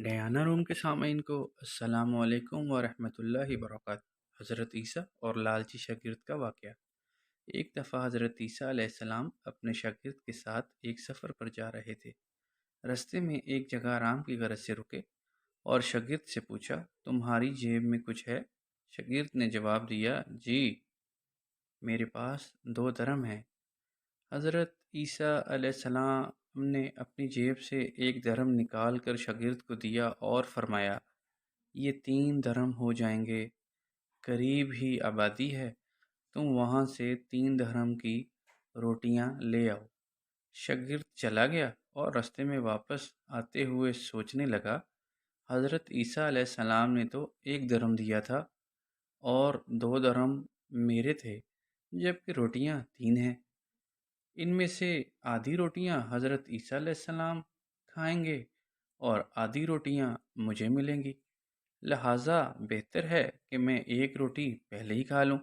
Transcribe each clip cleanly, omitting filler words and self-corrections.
Diana روم کے سامعین کو السلام علیکم ورحمۃ اللہ وبرکاتہ۔ حضرت عیسیٰ اور لالچی شاگرد کا واقعہ۔ ایک دفعہ حضرت عیسیٰ علیہ السلام اپنے شاگرد کے ساتھ ایک سفر پر جا رہے تھے۔ رستے میں ایک جگہ آرام کی غرض سے رکے اور شاگرد سے پوچھا، تمہاری جیب میں کچھ ہے؟ شاگرد نے جواب دیا، جی میرے پاس 2 درم ہیں۔ حضرت عیسیٰ علیہ السلام نے اپنی جیب سے 1 درم نکال کر شاگرد کو دیا اور فرمایا، یہ 3 درم ہو جائیں گے، قریب ہی آبادی ہے، تم وہاں سے 3 درم کی روٹیاں لے آؤ۔ شاگرد چلا گیا اور رستے میں واپس آتے ہوئے سوچنے لگا، حضرت عیسیٰ علیہ السلام نے تو 1 درم دیا تھا اور 2 درم میرے تھے، جبکہ روٹیاں 3 ہیں۔ ان میں سے آدھی روٹیاں حضرت عیسیٰ علیہ السلام کھائیں گے اور آدھی روٹیاں مجھے ملیں گی، لہٰذا بہتر ہے کہ میں 1 روٹی پہلے ہی کھا لوں۔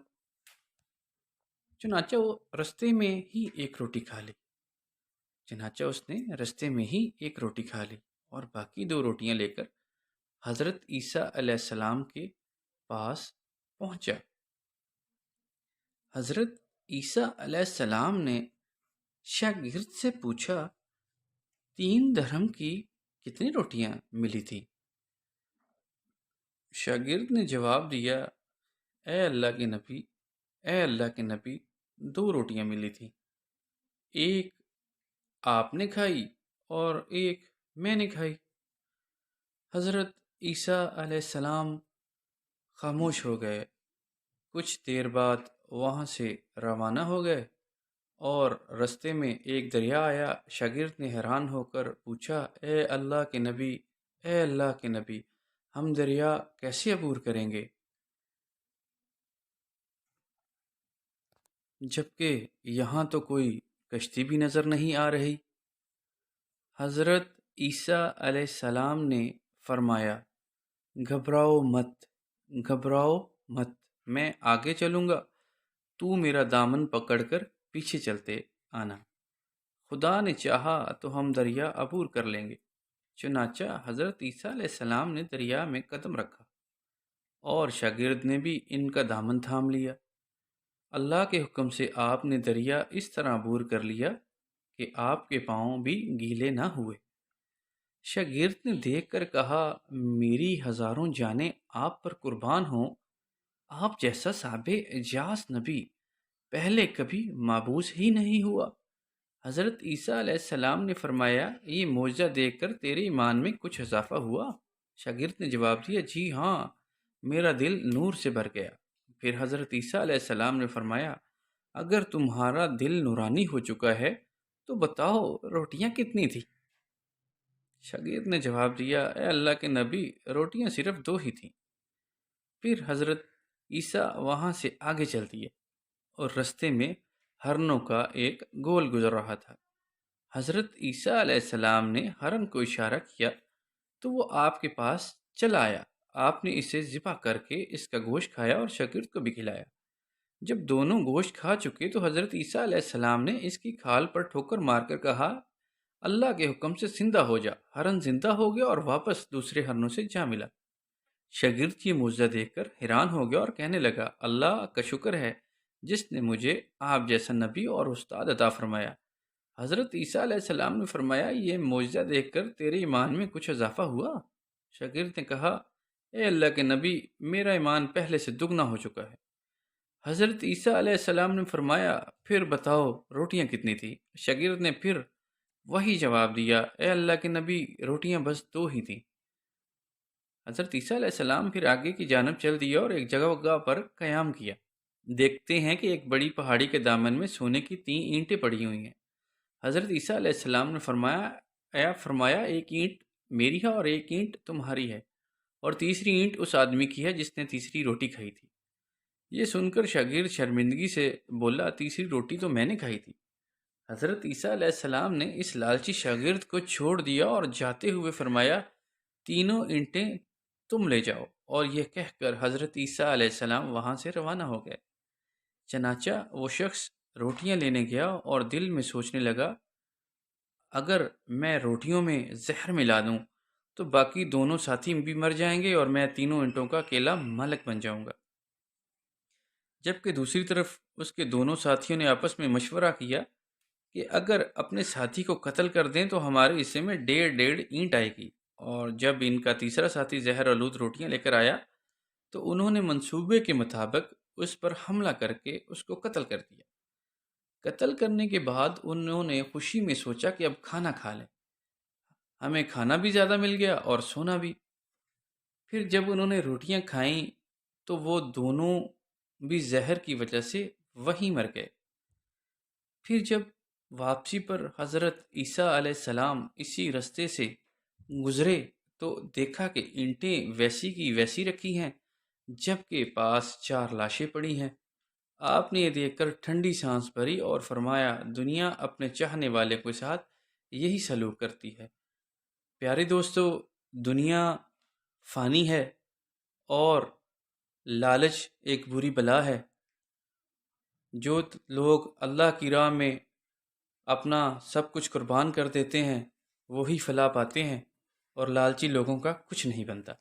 چنانچہ وہ رستے میں ہی 1 روٹی کھا لی چنانچہ اس نے رستے میں ہی 1 روٹی کھا لی اور باقی 2 روٹیاں لے کر حضرت عیسیٰ علیہ السلام کے پاس پہنچا۔ حضرت عیسیٰ علیہ السلام نے شاگرد سے پوچھا، 3 درم کی کتنی روٹیاں ملی تھی؟ شاگرد نے جواب دیا، اے اللہ کے نبی، 2 روٹیاں ملی تھی، ایک آپ نے کھائی اور ایک میں نے کھائی۔ حضرت عیسیٰ علیہ السلام خاموش ہو گئے، کچھ دیر بعد وہاں سے روانہ ہو گئے اور رستے میں ایک دریا آیا۔ شاگرد نے حیران ہو کر پوچھا، اے اللہ کے نبی، ہم دریا کیسے عبور کریں گے جبکہ یہاں تو کوئی کشتی بھی نظر نہیں آ رہی؟ حضرت عیسیٰ علیہ السلام نے فرمایا، گھبراؤ مت، میں آگے چلوں گا، تو میرا دامن پکڑ کر پیچھے چلتے آنا، خدا نے چاہا تو ہم دریا عبور کر لیں گے۔ چنانچہ حضرت عیسیٰ علیہ السلام نے دریا میں قدم رکھا اور شاگرد نے بھی ان کا دامن تھام لیا۔ اللہ کے حکم سے آپ نے دریا اس طرح عبور کر لیا کہ آپ کے پاؤں بھی گیلے نہ ہوئے۔ شاگرد نے دیکھ کر کہا، میری ہزاروں جانیں آپ پر قربان ہوں، آپ جیسا صاحب اعجاز نبی پہلے کبھی مابعوث ہی نہیں ہوا۔ حضرت عیسیٰ علیہ السلام نے فرمایا، یہ معجزہ دیکھ کر تیرے ایمان میں کچھ اضافہ ہوا؟ شاگرد نے جواب دیا، جی ہاں، میرا دل نور سے بھر گیا۔ پھر حضرت عیسیٰ علیہ السلام نے فرمایا، اگر تمہارا دل نورانی ہو چکا ہے تو بتاؤ روٹیاں کتنی تھی؟ شاگرد نے جواب دیا، اے اللہ کے نبی، روٹیاں صرف 2 ہی تھیں۔ پھر حضرت عیسیٰ وہاں سے آگے چل دیے اور رستے میں ہرنوں کا ایک گول گزر رہا تھا۔ حضرت عیسیٰ علیہ السلام نے ہرن کو اشارہ کیا تو وہ آپ کے پاس چلا آیا۔ آپ نے اسے ذبح کر کے اس کا گوشت کھایا اور شاگرد کو بھی کھلایا۔ جب دونوں گوشت کھا چکے تو حضرت عیسیٰ علیہ السلام نے اس کی کھال پر ٹھوکر مار کر کہا، اللہ کے حکم سے زندہ ہو جا۔ ہرن زندہ ہو گیا اور واپس دوسرے ہرنوں سے جا ملا۔ شاگرد یہ معجزہ دیکھ کر حیران ہو گیا اور کہنے لگا، اللہ کا شکر ہے جس نے مجھے آپ جیسا نبی اور استاد عطا فرمایا۔ حضرت عیسیٰ علیہ السلام نے فرمایا، یہ معجزہ دیکھ کر تیرے ایمان میں کچھ اضافہ ہوا؟ شاگرد نے کہا، اے اللہ کے نبی، میرا ایمان پہلے سے دگنا ہو چکا ہے۔ حضرت عیسیٰ علیہ السلام نے فرمایا، پھر بتاؤ روٹیاں کتنی تھی؟ شاگرد نے پھر وہی جواب دیا، اے اللہ کے نبی، روٹیاں بس 2 ہی تھیں۔ حضرت عیسیٰ علیہ السلام پھر آگے کی جانب چل دیا اور ایک جگہ پر قیام کیا۔ دیکھتے ہیں کہ ایک بڑی پہاڑی کے دامن میں سونے کی 3 اینٹیں پڑی ہوئی ہیں۔ حضرت عیسیٰ علیہ السلام نے فرمایا، ایک اینٹ میری ہے اور ایک اینٹ تمہاری ہے، اور تیسری اینٹ اس آدمی کی ہے جس نے تیسری روٹی کھائی تھی۔ یہ سن کر شاگرد شرمندگی سے بولا، تیسری روٹی تو میں نے کھائی تھی۔ حضرت عیسیٰ علیہ السلام نے اس لالچی شاگرد کو چھوڑ دیا اور جاتے ہوئے فرمایا، 3 اینٹیں تم لے جاؤ، اور یہ کہہ کر حضرت عیسیٰ علیہ السلام وہاں سے روانہ ہو گئے۔ چنانچہ وہ شخص روٹیاں لینے گیا اور دل میں سوچنے لگا، اگر میں روٹیوں میں زہر ملا دوں تو باقی دونوں ساتھی بھی مر جائیں گے اور میں تینوں اینٹوں کا اکیلا مالک بن جاؤں گا۔ جبکہ دوسری طرف اس کے دونوں ساتھیوں نے آپس میں مشورہ کیا کہ اگر اپنے ساتھی کو قتل کر دیں تو ہمارے حصے میں 1.5 اینٹ آئے گی۔ اور جب ان کا تیسرا ساتھی زہر آلود روٹیاں لے کر آیا تو انہوں نے منصوبے کے مطابق اس پر حملہ کر کے اس کو قتل کر دیا۔ قتل کرنے کے بعد انہوں نے خوشی میں سوچا کہ اب کھانا کھا لیں، ہمیں کھانا بھی زیادہ مل گیا اور سونا بھی۔ پھر جب انہوں نے روٹیاں کھائیں تو وہ دونوں بھی زہر کی وجہ سے وہیں مر گئے۔ پھر جب واپسی پر حضرت عیسیٰ علیہ السلام اسی رستے سے گزرے تو دیکھا کہ اینٹیں ویسی کی ویسی رکھی ہیں جبکہ پاس 4 لاشیں پڑی ہیں۔ آپ نے یہ دیکھ کر ٹھنڈی سانس بھری اور فرمایا، دنیا اپنے چاہنے والے کے ساتھ یہی سلوک کرتی ہے۔ پیارے دوستو، دنیا فانی ہے اور لالچ ایک بری بلا ہے۔ جو لوگ اللہ کی راہ میں اپنا سب کچھ قربان کر دیتے ہیں وہی فلاح پاتے ہیں، اور لالچی لوگوں کا کچھ نہیں بنتا۔